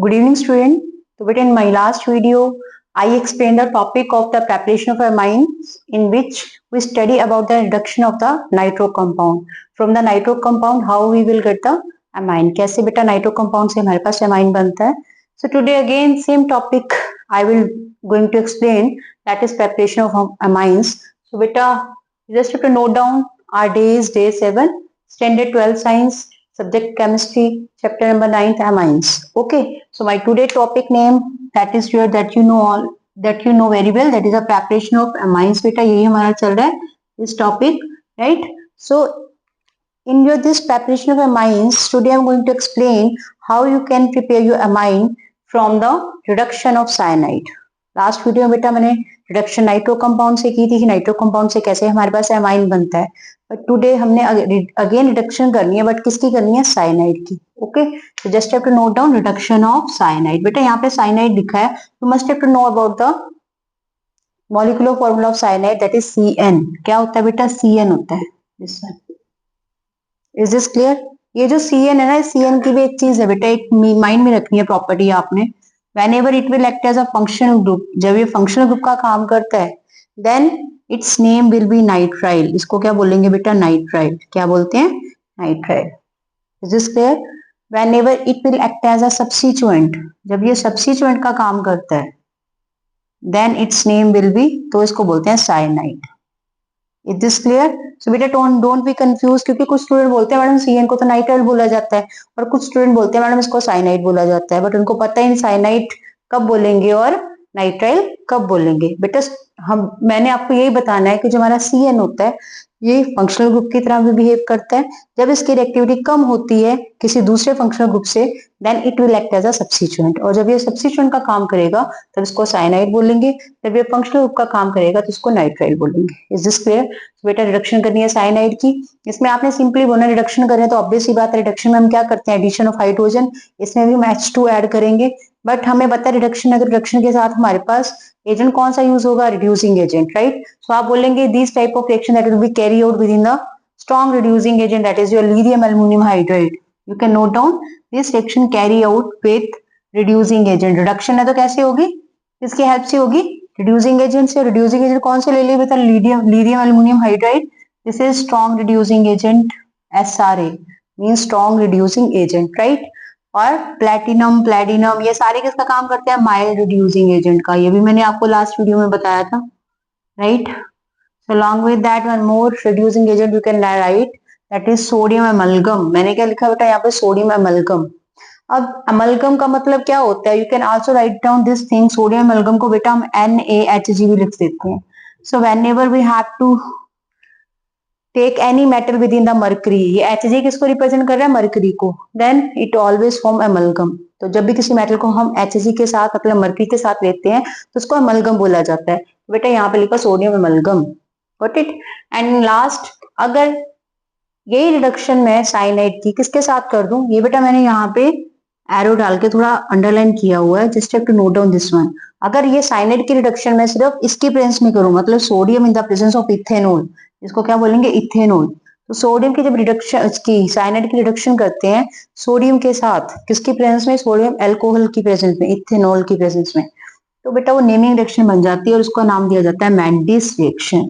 Good evening, student. So, but in my last video, I explained the topic of the preparation of amines, in which we study about the reduction of the nitro compound. From the nitro compound, how we will get the amine? कैसे बेटा nitro compound से हमारे पास amine बनता है? So today again same topic I will going to explain, that is preparation of amines. So beta just have to note down our day is day 7, standard 12 science, subject chemistry, chapter number 9 amines. Okay, so my today topic name that is your that you know all that you know very well, that is a preparation of amines. बेटा यही हमारा चल रहा है this topic, right? So in your this preparation of amines, today I'm going to explain how you can prepare your amine from the reduction of cyanide. Last video में बेटा मैंने reduction nitro compound से की थी कि nitro compound से कैसे हमारे पास एमाइन बनता है, बट टुडे हमने अगेन रिडक्शन करनी है, बट किसकी करनी है? साइनाइड की. ओके, तो just have to note down reduction of cyanide. बेटा यहाँ पे साइनाइड लिखा है, you must have to know about the molecular formula of cyanide, that is CN. क्या होता है बेटा? CN होता है. This one. Is this clear? ये जो CN है ना, CN की भी एक चीज है बेटा, एक माइंड में रखनी है प्रॉपर्टी आपने. Whenever it will act as a functional group, जब ये functional group का काम करता है, then its name will be nitrile. इसको क्या बोलेंगे बेटा? nitrile. क्या बोलते हैं? nitrile. Is this clear? Whenever it will act as a substituent, जब ये substituent का काम करता है, then its name will be, तो इसको बोलते हैं cyanide. Is this clear? So बेटा don't be confused, क्योंकि कुछ स्टूडेंट बोलते हैं मैडम CN को तो नाइट्राइल बोला जाता है, और कुछ स्टूडेंट बोलते हैं मैडम इसको साइनाइड बोला जाता है, बट उनको पता ही नहीं साइनाइड कब बोलेंगे और नाइट्राइल कब बोलेंगे. बेटा मैंने आपको यही बताना है कि जो हमारा CN होता है ये फंक्शनल ग्रुप की तरह भी बिहेव करता है. जब इसकी रिएक्टिविटी कम होती है किसी दूसरे फंक्शनल ग्रुप से, then it will act as a substituent, और जब ये सब्स्टिट्यूएंट का काम करेगा तब इसको साइनाइड बोलेंगे, जब ये फंक्शनल ग्रुप का काम करेगा तो इसको नाइट्राइल बोलेंगे. Is this clear? बेटा रिडक्शन करनी है साइनाइड की. इसमें आपने सिंपली बोलना रिडक्शन करें तो ऑब्वियस ही बात है, रिडक्शन में हम क्या करते हैं? Addition of hydrogen. इसमें भी हम H2 ऐड करेंगे, बट हमें पता है रिडक्शन, अगर रिडक्शन के साथ हमारे पास एजेंट कौन सा यूज होगा? Reducing agent, right? सो आप बोलेंगे this type of reaction that will be carry out with in the strong reducing agent, that is your lithium aluminium hydride. You can note down this reaction carry out with reducing agent. Reduction है तो कैसे होगी? किसकी help से होगी? Reducing agent से. Reducing agent कौन से ले लिए बेटा? Lithium aluminium hydride. This is strong reducing agent. SRA means strong reducing agent, right? और प्लेटिनम ये सारे किसका काम करते हैं? माइल्ड रिड्यूसिंग एजेंट का. ये भी मैंने आपको लास्ट वीडियो में बताया था, right? So along with that one more reducing agent you can write, that is sodium amalgam. मैंने क्या लिखा बेटा यहाँ पे? Sodium amalgam. अब अमलगम का मतलब क्या होता है? You can also write down this thing. Sodium amalgam को बेटा हम NaHg भी लिख देते हैं. So whenever we have to take any metal with in the mercury, ये Hg किसको रिप्रेजेंट कर रहा है? मर्करी को. Then it always form amalgam. तो जब भी किसी मेटल को हम Hg के साथ मतलब मर्करी के साथ लेते हैं तो उसको अमलगम बोला जाता है. बेटा यहाँ पे लिखा sodium amalgam. Got it? And last, अगर यही रिडक्शन में साइनाइड की किसके साथ कर दूं, ये बेटा मैंने यहाँ पे एरो डाल के थोड़ा अंडरलाइन किया हुआ है, just have to note down this one. अगर ये साइनाइड की रिडक्शन में सिर्फ इसकी प्रेजेंस में करूं, मतलब sodium in the presence of ethanol, इसको क्या बोलेंगे? इथेनॉल. तो सोडियम की जब रिडक्शन इसकी साइनाइड की रिडक्शन करते हैं सोडियम के साथ, किसकी प्रेजेंस में? सोडियम अल्कोहल की प्रेजेंस में, इथेनॉल की प्रेजेंस में, तो बेटा वो नेमिंग रिएक्शन बन जाती है और उसका नाम दिया जाता है मैंडिस रिएक्शन.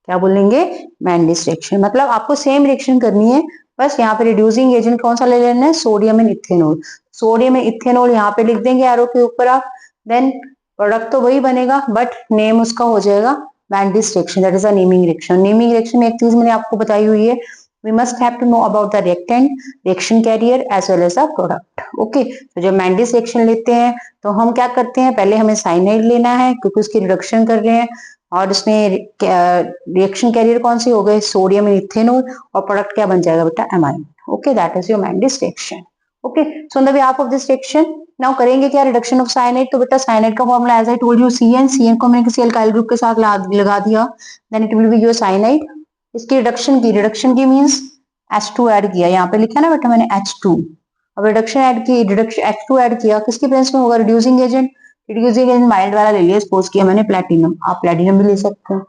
क्या बोलेंगे? Mendes reaction. मतलब आपको सेम रिएक्शन करनी है, बस यहाँ पे रिड्यूसिंग एजेंट कौन सा ले लेना है? Sodium and ethanol. Sodium and ethanol यहाँ पे लिख देंगे एरो के ऊपर आप. देन प्रोडक्ट तो वही बनेगा, बट नेम उसका हो जाएगा Mendes reaction. That is a naming reaction. Naming reaction में एक चीज मैंने आपको बताई हुई है, we must have to know about the reactant, reaction carrier as well as the product. Okay, तो जब मैंडिस रिएक्शन लेते हैं तो हम क्या करते हैं? पहले हमें साइनाइड लेना है क्योंकि उसकी रिडक्शन कर रहे हैं, और इसमें रिएक्शन कैरियर कौन सी हो गए? सोडियम एंड इथेनॉल, और प्रोडक्ट क्या बन जाएगा बेटा? Amine. Okay, that is your Mendius reaction. Okay, so on the behalf of this reaction now करेंगे क्या? Reduction of cyanide. तो बेटा साइनाइड का formula as I told you CN को मैंने किसी अल्काइल ग्रुप के साथ लगा दिया, then it will be your cyanide. इसकी रिडक्शन की मींस H2 ऐड किया, यहाँ पे लिखा ना बेटा मैंने H2. अब रिडक्शन ऐड की, रिडक्शन H2 ऐड किया, किसकी प्रेजेंस में होगा? Reducing agent. Reducing agent mild वाला ले लिया, सपोज किया मैंने प्लेटिनम. आप प्लेटिनम भी ले सकते हैं.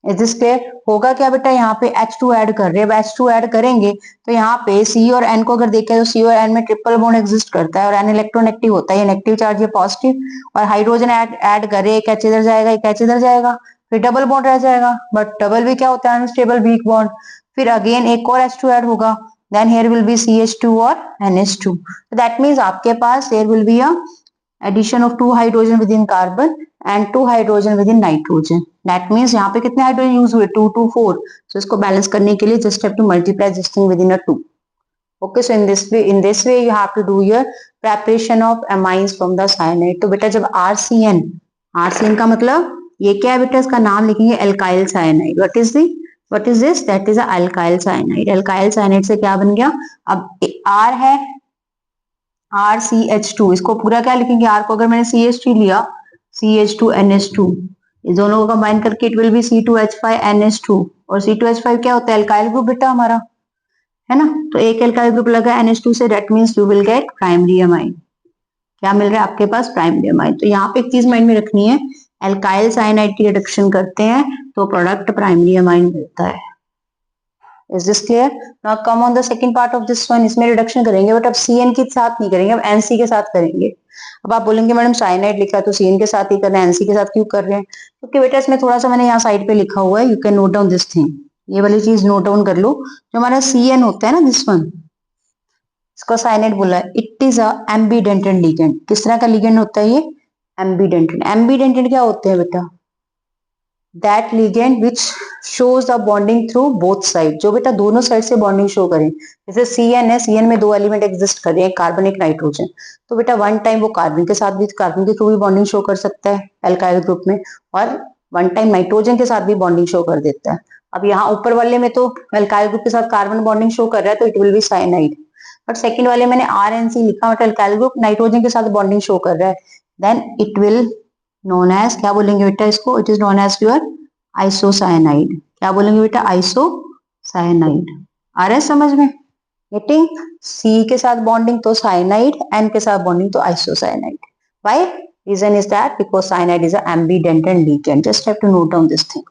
Is this clear? होगा क्या बेटा, यहाँ पे H2 ऐड कर रहे हैं, अब H2 ऐड करेंगे तो यहाँ पे C और N को अगर देखें तो C और N में ट्रिपल बॉन्ड एग्जिस्ट करता है और N इलेक्ट्रोनेगेटिव होता है, ये नेगेटिव चार्ज ये पॉजिटिव, और हाइड्रोजन ऐड करे, एक H इधर जाएगा एक H इधर जाएगा, फिर डबल बॉन्ड रह जाएगा, बट डबल भी क्या होता है, अनस्टेबल वीक बॉन्ड, फिर अगेन एक और H2 ऐड होगा, then here will B CH2 और NH2, दैट मीन्स आपके पास here will be a addition of 2 hydrogen within carbon and 2 hydrogen within nitrogen. That means यहाँ पे कितने हाइड्रोजन यूज हुए, 2 2 4. So इसको बैलेंस करने के लिए just have to multiply this thing within a 2. Okay, so in this way you have to do your preparation of amines from the cyanide. तो बेटा जब RCN का मतलब ये क्या है बेटा, इसका नाम लिखेंगे alkyl cyanide. What is this? That is a alkyl cyanide. Alkyl cyanide से क्या बन गया, अब R है RCH2, इसको पूरा क्या लिखेंगे, R को अगर मैंने CH3 लिया, CH2NH2, इस दोनों को कंबाइन करके इट विल बी C2H5NH2, और C2H5 क्या होता है, एल्काइल ग्रुप बेटा हमारा, है ना, तो एक एल्काइल ग्रुप लगा NH2 से, that means you will get primary amine. क्या मिल रहा है आपके पास, प्राइमरी अमाइन। तो यहाँ पे एक चीज माइंड में रखनी है, एल्काइल साइनाइड की रिडक्शन करते हैं तो प्रोडक्ट प्राइमरी अमाइन मिलता है। Is this clear? Now come on the second part of this one, इसमें रिडक्शन करेंगे बट अब CN के साथ नहीं करेंगे, अब NC के साथ करेंगे। अब आप बोलेंगे मैडम साइनाइड लिखा तो CN के साथ ही कर रहे हैं, NC के साथ क्यों कर रहे हैं, क्योंकि बेटा इसमें थोड़ा सा मैंने यहाँ साइड पे लिखा हुआ है, you can note down this thing, ये वाली चीज नोट डाउन कर लो, जो हमारा CN होता है ना, दिस वन, इसको साइनाइड बोला है, it is a ambidentate ligand. किस तरह का लिगेंड होता है ये, एम्बीडेंटेड। एम्बीडेंटेड क्या होते हैं बेटा, that ligand which shows the bonding through both side, जो बेटा दोनों साइड से बॉन्डिंग शो करें। जैसे CN है, CN में 2 एलिमेंट एग्जिस्ट कर रहे हैं, कार्बन एक नाइट्रोजन, तो बेटा वन टाइम वो कार्बन के साथ भी, कार्बन के थ्रू भी बॉन्डिंग शो कर सकता है एल्काइल ग्रुप में, और वन टाइम नाइट्रोजन के साथ भी बॉन्डिंग शो कर देता है। अब यहाँ ऊपर वाले में तो एल्काइल ग्रुप के साथ कार्बन बॉन्डिंग शो कर रहा है तो it will B cyanide, but second वाले मैंने RNC लिखा, मतलब एल्काइल ग्रुप नाइट्रोजन के साथ बॉन्डिंग शो कर रहा है, then it will known as, क्या बोलेंगे बेटा इसको, it is known as your isocyanide. क्या बोलेंगे बेटा, आइसोसाइनाइड। आ रहा है समझ में, गेटिंग? C के साथ बॉन्डिंग तो साइनाइड, N के साथ बॉन्डिंग तो isocyanide. Why? Reason is that because cyanide is a ambidentate ligand. Just have to note down this thing.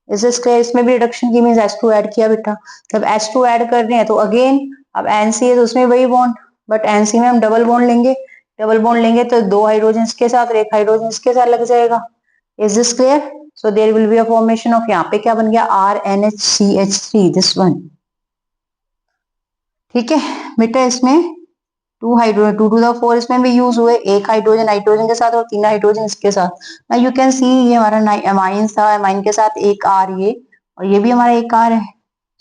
Is this clear? इसमें भी रिडक्शन की मींस H2 ऐड किया बेटा, जब H2 ऐड कर रहे हैं तो अगेन अब NC है तो उसमें वही बॉन्ड, बट NC में हम डबल बॉन्ड लेंगे, डबल बॉन्ड लेंगे तो 2 हाइड्रोजन इसके साथ और 1 हाइड्रोजन इसके साथ लग जाएगा। Is this clear? So there will be a formation of, यहाँ पे क्या बन गया, RNHCH3, this one। ठीक है बेटा, इसमें 2 हाइड्रोजन 2 to the 4 इसमें भी यूज हुए, 1 हाइड्रोजन नाइट्रोजन के साथ और 3 हाइड्रोजन इसके साथ। ना यू कैन सी ये हमारा अमाइन था, अमाइन के साथ एक R ये, और ये भी हमारा एक R है।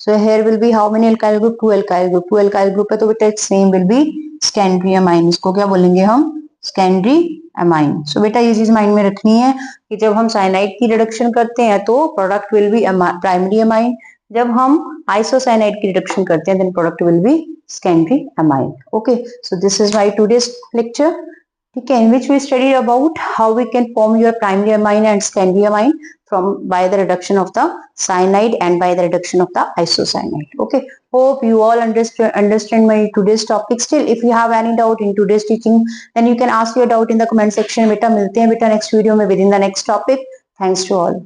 So here will be how many alkyl group, 2 alkyl group, 2 alkyl group है तो बेटा it's name will be secondary amine. इसको क्या बोलेंगे हम, सेकेंडरी अमाइन। सो बेटा ये चीज माइंड में रखनी है कि जब हम साइनाइड की रिडक्शन करते हैं तो product will be primary amine, जब हम आइसोसाइनाइड की रिडक्शन करते हैं then product will be secondary amine. Okay, so this is my today's lecture, ठीक है, in which we studied about how we can form your primary amine and secondary amine from by the reduction of the cyanide and by the reduction of the isocyanide. Okay, hope you all understand my today's topic. Still if you have any doubt in today's teaching then you can ask your doubt in the comment section. बेटा मिलते हैं बेटा next video में within the next topic. Thanks to all.